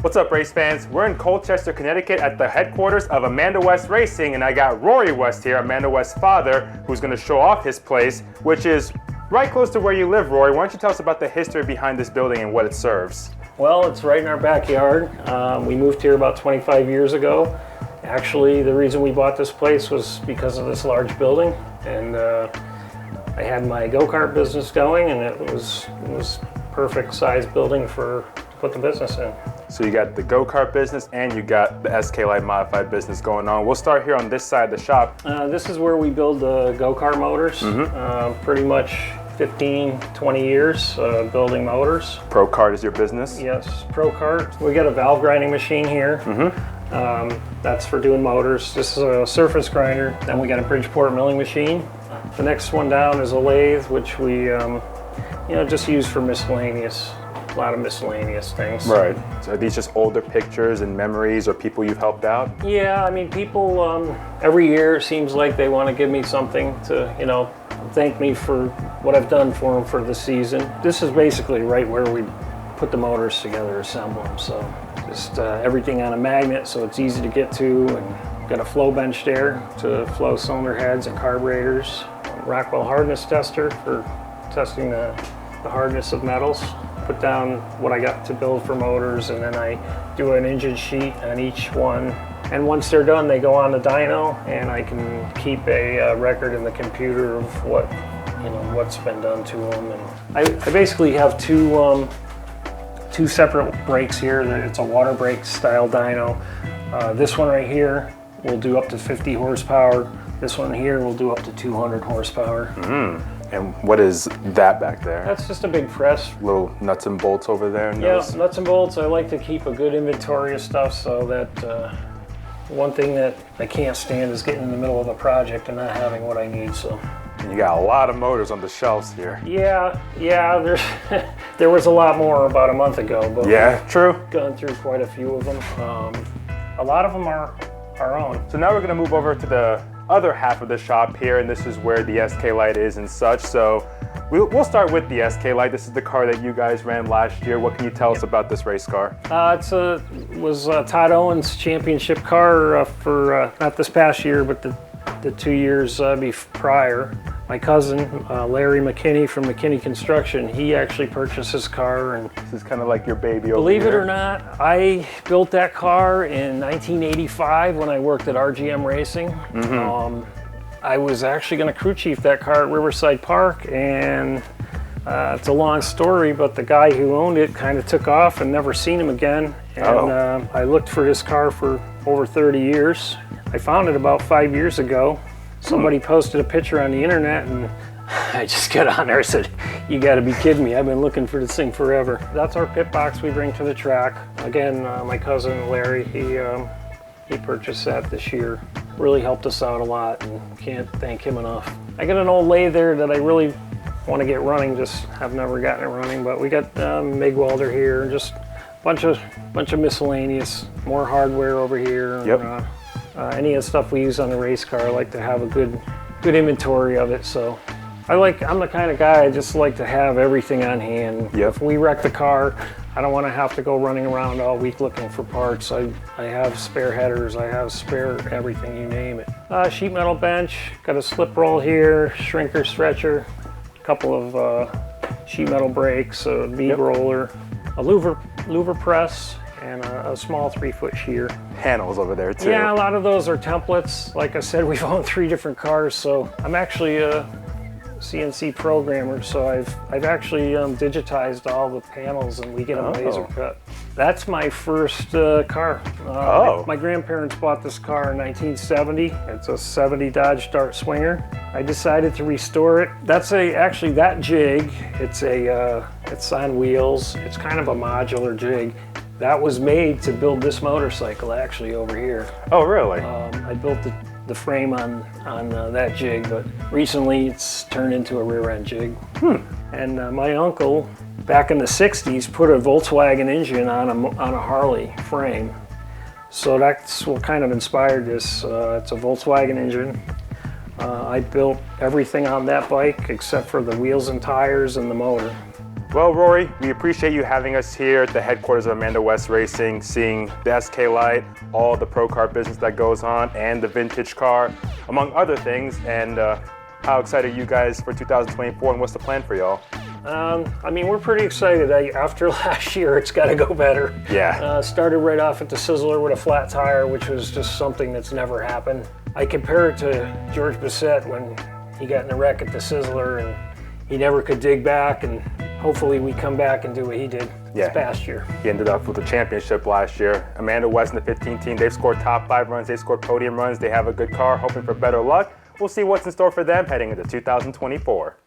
What's up, race fans? We're in Colchester, Connecticut at the headquarters of Amanda West Racing, and I got Rory West here, Amanda West's father, who's going to show off his place, which is right close to where you live, Rory. Why don't you tell us about the history behind this building and what it serves? Well, it's right in our backyard. We moved here about 25 years ago. Actually, the reason we bought this place was because of this large building, and I had my go-kart business going, and it was perfect size building to put the business in. So you got the go-kart business and you got the SK Lite modified business going on. We'll start here on this side of the shop. This is where we build the go-kart motors. Pretty much 15, 20 years building motors. Pro Kart is your business? Yes, Pro Kart. We got a valve grinding machine here. That's for doing motors. This is a surface grinder. Then we got a Bridgeport milling machine. The next one down is a lathe, which we just use for miscellaneous. A lot of miscellaneous things. Right. So are these just older pictures and memories or people you've helped out? Yeah, I mean, people every year it seems like they want to give me something to, thank me for what I've done for them for the season. This is basically right where we put the motors together, assemble them. So just everything on a magnet, so it's easy to get to, and got a flow bench there to flow cylinder heads and carburetors. Rockwell hardness tester for testing the hardness of metals. Put down what I got to build for motors, and then I do an engine sheet on each one. And once they're done, they go on the dyno, and I can keep a record in the computer of what's been done to them. And I basically have two separate brakes here. It's a water brake style dyno. This one right here will do up to 50 horsepower. This one here will do up to 200 horsepower. And what is that back there? That's just a big press. Little nuts and bolts over there? Yeah, nuts and bolts. I like to keep a good inventory of stuff, so that one thing that I can't stand is getting in the middle of a project and not having what I need. So you got a lot of motors on the shelves here. Yeah. There was a lot more about a month ago, but yeah, true. We've gone through quite a few of them. A lot of them are our own. So now we're going to move over to the other half of the shop here, and this is where the SK Lite is and such. So we'll start with the SK Lite. This is the car that you guys ran last year. What can you tell us about this race car? It was Todd Owens' championship car for not this past year, but the 2 years prior. My cousin, Larry McKinney from McKinney Construction, he actually purchased this car. And this is kind of like your baby over believe here. it or not, I built that car in 1985 when I worked at RGM Racing. I was actually going to crew chief that car at Riverside Park, and it's a long story, but the guy who owned it kind of took off and never seen him again. And I looked for his car for over 30 years. I found it about 5 years ago. Somebody posted a picture on the internet, and I just got on there and said, "You got to be kidding me, I've been looking for this thing forever." That's our pit box we bring to the track. Again, my cousin Larry, he purchased that this year. Really helped us out a lot, and can't thank him enough. I got an old lathe there that I really want to get running, just have never gotten it running, but we got MIG welder here, just bunch of miscellaneous, more hardware over here. Yep. Any of the stuff we use on the race car, I like to have a good inventory of it. So I'm the kind of guy, I just like to have everything on hand. Yep. If we wreck the car, I don't want to have to go running around all week looking for parts. I have spare headers, I have spare everything, you name it. Sheet metal bench, got a slip roll here, shrinker stretcher, a couple of sheet metal brakes, a bead roller, a louver press, and a small 3-foot shear. Panels over there too. Yeah, a lot of those are templates. Like I said, we've owned 3 different cars, so I'm actually a CNC programmer, so I've actually digitized all the panels, and we get them laser cut. That's my first car. My grandparents bought this car in 1970. It's a 70 Dodge Dart Swinger. I decided to restore it. That's actually that jig. It's on wheels. It's kind of a modular jig. That was made to build this motorcycle actually over here. Oh, really? I built the frame on that jig, but recently it's turned into a rear end jig. And my uncle, back in the 60s, put a Volkswagen engine on a Harley frame. So that's what kind of inspired this. It's a Volkswagen engine. I built everything on that bike except for the wheels and tires and the motor. Well, Rory, we appreciate you having us here at the headquarters of Amanda West Racing, seeing the SK Lite, all the pro car business that goes on, and the vintage car, among other things. And how excited are you guys for 2024, and what's the plan for y'all? I mean, we're pretty excited. After last year, it's got to go better. Yeah. Started right off at the Sizzler with a flat tire, which was just something that's never happened. I compare it to George Bissett when he got in a wreck at the Sizzler and he never could dig back, and hopefully we come back and do what he did this past year. He ended up with the championship last year. Amanda West and the 15 team, they've scored top 5 runs, they've scored podium runs, they have a good car, hoping for better luck. We'll see what's in store for them heading into 2024.